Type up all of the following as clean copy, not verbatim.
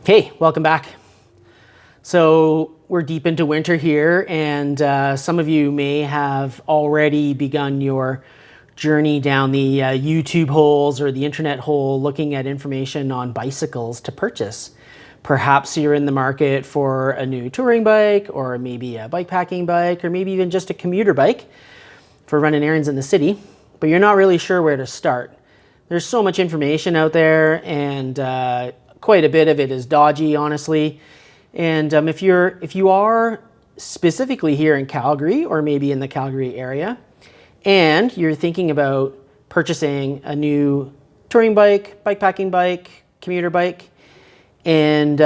Okay, welcome back. So we're deep into winter here, and some of you may have already begun your journey down the YouTube holes or the internet hole looking at information on bicycles to purchase. Perhaps you're in the market for a new touring bike, or maybe a bikepacking bike, or maybe even just a commuter bike for running errands in the city, but you're not really sure where to start. There's so much information out there, and quite a bit of it is dodgy, honestly. And if you are specifically here in Calgary, or maybe in the Calgary area, and you're thinking about purchasing a new touring bike, bikepacking bike, commuter bike, and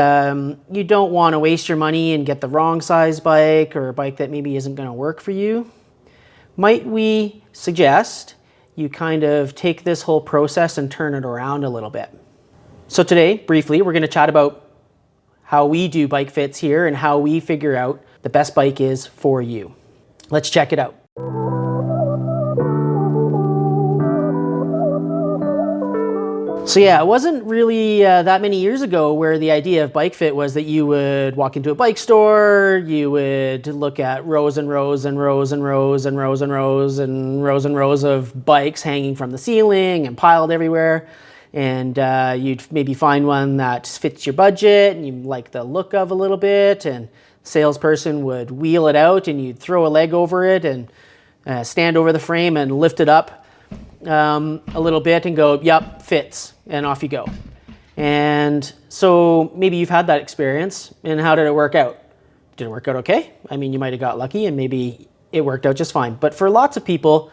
you don't want to waste your money and get the wrong size bike, or a bike that maybe isn't going to work for you, might we suggest you kind of take this whole process and turn it around a little bit. So today, briefly, we're going to chat about how we do bike fits here and how we figure out the best bike is for you. Let's check it out. So yeah, it wasn't really that many years ago where the idea of bike fit was that you would walk into a bike store, you would look at rows and rows and rows and rows and rows and rows and rows and rows of bikes hanging from the ceiling and piled everywhere. And you'd maybe find one that fits your budget and you like the look of a little bit, and salesperson would wheel it out and you'd throw a leg over it and stand over the frame and lift it up a little bit and go, yep, fits, and off you go. And so maybe you've had that experience, and how did it work out? Did it work out okay? I mean, you might have got lucky and maybe it worked out just fine. But for lots of people,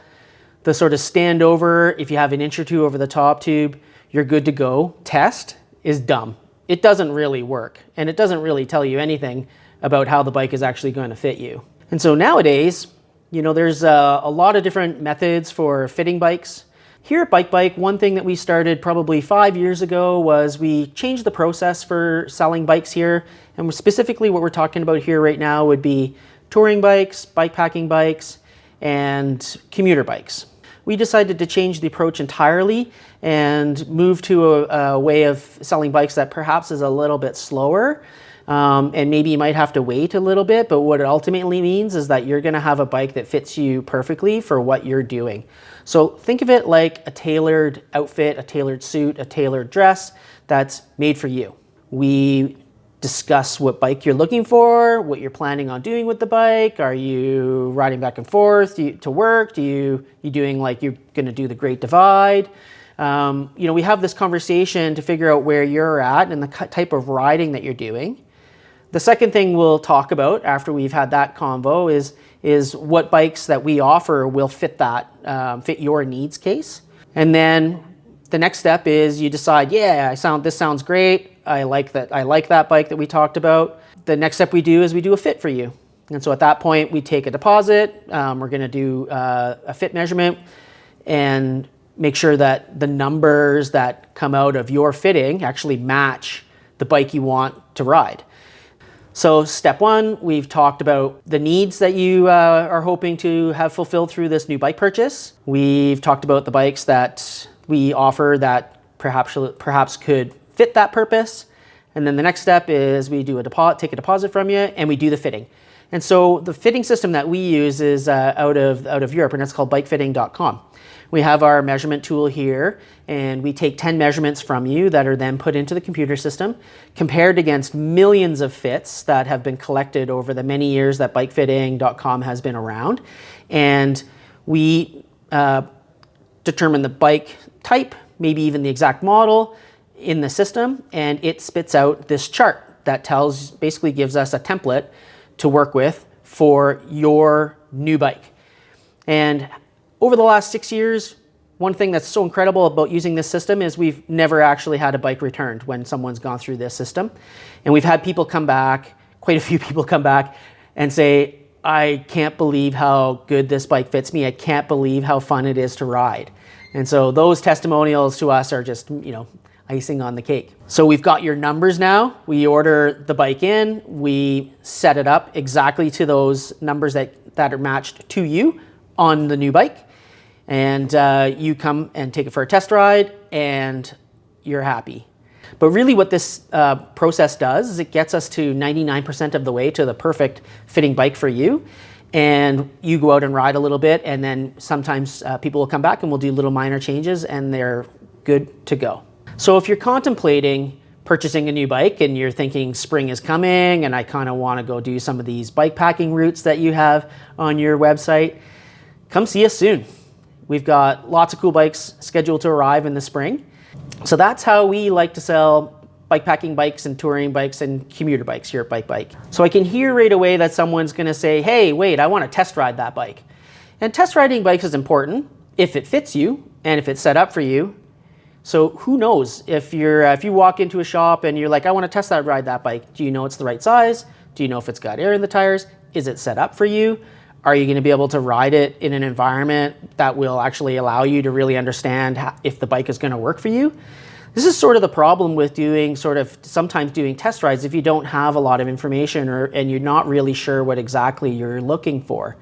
the sort of stand over, if you have an inch or two over the top tube, you're good to go test is dumb. It doesn't really work, and it doesn't really tell you anything about how the bike is actually going to fit you. And so nowadays, you know, there's a lot of different methods for fitting bikes. Here at Bike, one thing that we started probably 5 years ago was we changed the process for selling bikes here. And specifically what we're talking about here right now would be touring bikes, bikepacking bikes, and commuter bikes. We decided to change the approach entirely and move to a way of selling bikes that perhaps is a little bit slower. And maybe you might have to wait a little bit, but what it ultimately means is that you're gonna have a bike that fits you perfectly for what you're doing. So think of it like a tailored outfit, a tailored suit, a tailored dress that's made for you. We discuss what bike you're looking for, what you're planning on doing with the bike. Are you riding back and forth to work? You doing like you're gonna do the Great Divide? You know, we have this conversation to figure out where you're at and the type of riding that you're doing. The second thing we'll talk about after we've had that convo is what bikes that we offer will fit fit your needs case. And then the next step is you decide, yeah, this sounds great. I like that bike that we talked about. The next step we do is we do a fit for you. And so at that point, we take a deposit. We're gonna do a fit measurement and make sure that the numbers that come out of your fitting actually match the bike you want to ride. So step one, we've talked about the needs that you are hoping to have fulfilled through this new bike purchase. We've talked about the bikes that we offer that perhaps could fit that purpose. And then the next step is we do take a deposit from you, and we do the fitting. And so the fitting system that we use is out of Europe, and it's called bikefitting.com. We have our measurement tool here, and we take 10 measurements from you that are then put into the computer system, compared against millions of fits that have been collected over the many years that bikefitting.com has been around. And we determine the bike type, maybe even the exact model in the system, and it spits out this chart that basically gives us a template to work with for your new bike. And over the last 6 years, one thing that's so incredible about using this system is we've never actually had a bike returned when someone's gone through this system. And we've had people come back, quite a few people come back and say, I can't believe how good this bike fits me. I can't believe how fun it is to ride. And so those testimonials to us are just, you know, icing on the cake. So we've got your numbers now. We order the bike in, we set it up exactly to those numbers that are matched to you on the new bike. And you come and take it for a test ride and you're happy. But really what this process does is it gets us to 99% of the way to the perfect fitting bike for you. And you go out and ride a little bit, and then sometimes people will come back and we'll do little minor changes and they're good to go. So if you're contemplating purchasing a new bike and you're thinking spring is coming and I kind of want to go do some of these bike packing routes that you have on your website, come see us soon. We've got lots of cool bikes scheduled to arrive in the spring. So that's how we like to sell bikepacking bikes and touring bikes and commuter bikes here at Bike Bike. So I can hear right away that someone's gonna say, hey, wait, I wanna test ride that bike. And test riding bikes is important if it fits you and if it's set up for you. So who knows, if you walk into a shop and you're like, I wanna test ride that bike, do you know it's the right size? Do you know if it's got air in the tires? Is it set up for you? Are you gonna be able to ride it in an environment that will actually allow you to really understand if the bike is gonna work for you? This is sort of the problem with sometimes doing test rides if you don't have a lot of information and you're not really sure what exactly you're looking for.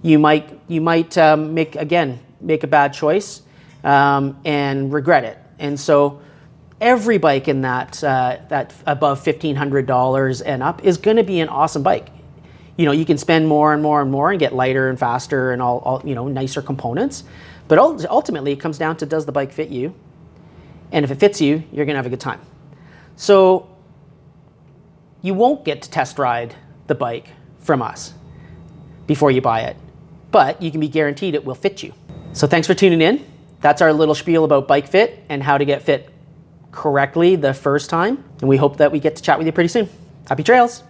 You might make a bad choice and regret it. And so every bike in that above $1,500 and up is gonna be an awesome bike. You know, you can spend more and more and more and get lighter and faster and all nicer components. But ultimately it comes down to, does the bike fit you? And if it fits you, you're gonna have a good time. So you won't get to test ride the bike from us before you buy it, but you can be guaranteed it will fit you. So thanks for tuning in. That's our little spiel about bike fit and how to get fit correctly the first time. And we hope that we get to chat with you pretty soon. Happy trails.